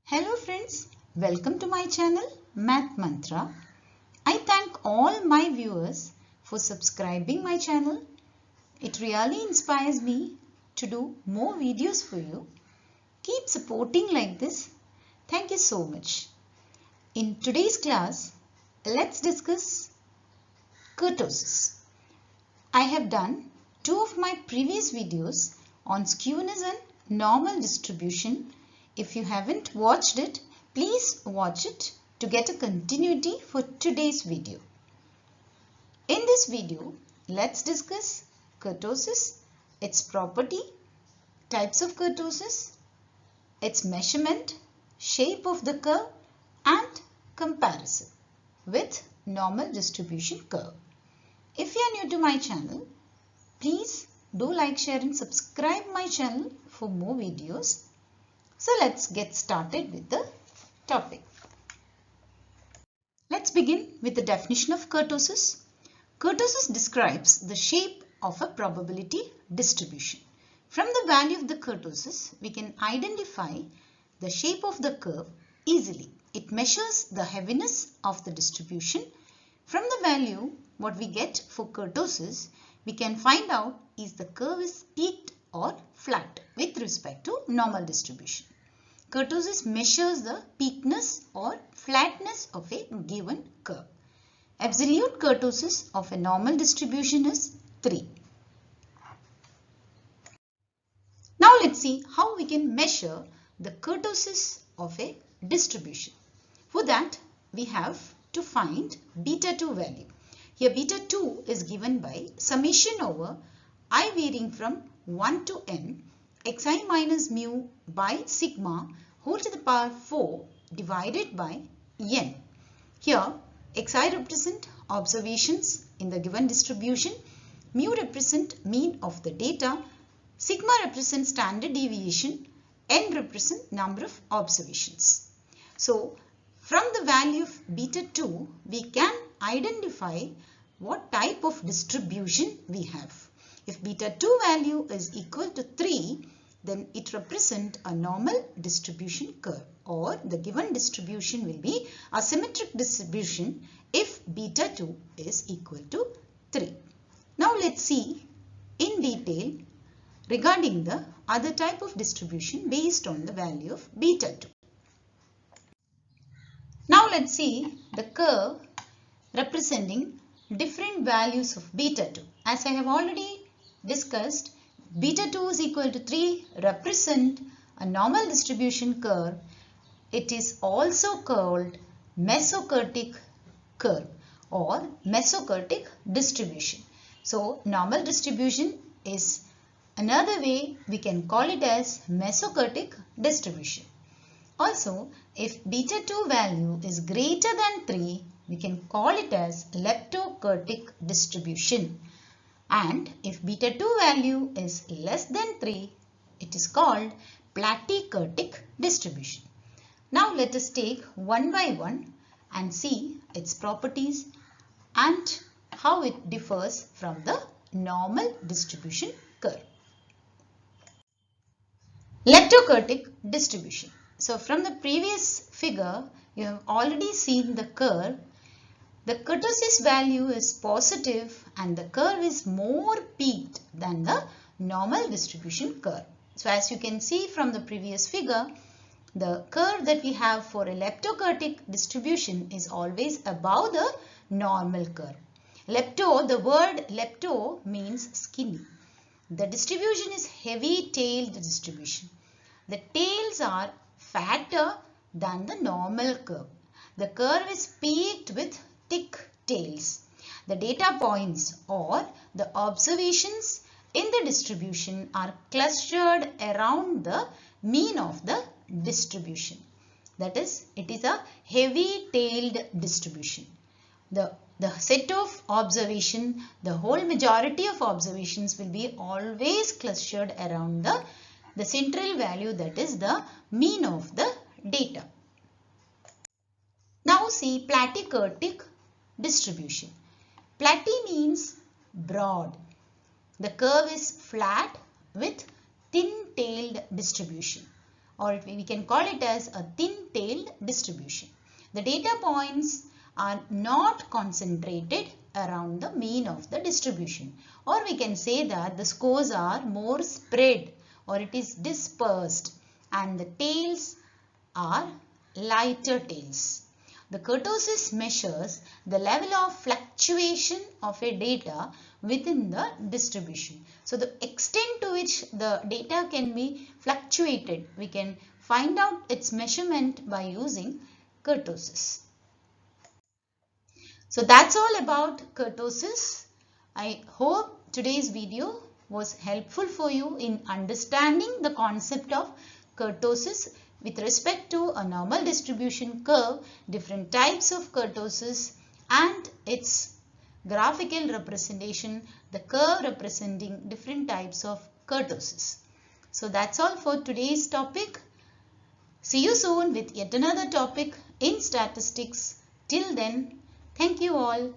Hello friends, welcome to my channel Math Mantra. I thank all my viewers for subscribing my channel. It really inspires me to do more videos for you. Keep supporting like this. Thank you so much. In today's class, let's discuss kurtosis. I have done two of my previous videos on skewness and normal distribution. If you haven't watched it, please watch it to get a continuity for today's video. In this video, let's discuss kurtosis, its property, types of kurtosis, its measurement, shape of the curve and comparison with normal distribution curve. If you are new to my channel, please do like, share and subscribe my channel for more videos. So let's get started with the topic. Let's begin with the definition of kurtosis. Kurtosis describes the shape of a probability distribution. From the value of the kurtosis, we can identify the shape of the curve easily. It measures the heaviness of the distribution. From the value, what we get for kurtosis, we can find out is the curve is peaked or flat with respect to normal distribution. Kurtosis measures the peakness or flatness of a given curve. Absolute kurtosis of a normal distribution is 3. Now let's see how we can measure the kurtosis of a distribution. For that, we have to find beta 2 value. Here beta 2 is given by summation over I varying from 1 to n xi minus mu by sigma whole to the power 4 divided by n. Here xi represent observations in the given distribution, mu represent mean of the data, sigma represents standard deviation, n represent number of observations. So from the value of beta 2 we can identify what type of distribution we have. If beta 2 value is equal to 3, then it represents a normal distribution curve, or the given distribution will be a symmetric distribution if beta 2 is equal to 3. Now let's see in detail regarding the other type of distribution based on the value of beta 2. Now let's see the curve representing different values of beta 2. As I have already discussed, beta 2 is equal to 3 represent a normal distribution curve. It is also called mesokurtic curve or mesokurtic distribution. So normal distribution is another way we can call it as mesokurtic distribution. Also, if beta 2 value is greater than 3, we can call it as leptokurtic distribution. And if beta 2 value is less than 3, it is called platykurtic distribution. Now let us take one by one and see its properties and how it differs from the normal distribution curve. Leptokurtic distribution. So from the previous figure, you have already seen the curve. The kurtosis value is positive and the curve is more peaked than the normal distribution curve. So as you can see from the previous figure, the curve that we have for a leptokurtic distribution is always above the normal curve. Lepto, the word lepto means skinny. The distribution is heavy-tailed distribution. The tails are fatter than the normal curve. The curve is peaked with thick tails. The data points or the observations in the distribution are clustered around the mean of the distribution. That is, it is a heavy-tailed distribution. The set of observation, the whole majority of observations will be always clustered around the central value, that is the mean of the data. Now see platykurtic distribution. Platy means broad. The curve is flat with thin-tailed distribution. or we can call it as a thin-tailed distribution. The data points are not concentrated around the mean of the distribution, or we can say that the scores are more spread or it is dispersed, and the tails are lighter tails. The kurtosis measures the level of fluctuation of a data within the distribution. So the extent to which the data can be fluctuated, we can find out its measurement by using kurtosis. So that's all about kurtosis. I hope today's video was helpful for you in understanding the concept of kurtosis with respect to a normal distribution curve, different types of kurtosis and its graphical representation, the curve representing different types of kurtosis. So that's all for today's topic. See you soon with yet another topic in statistics. Till then, thank you all.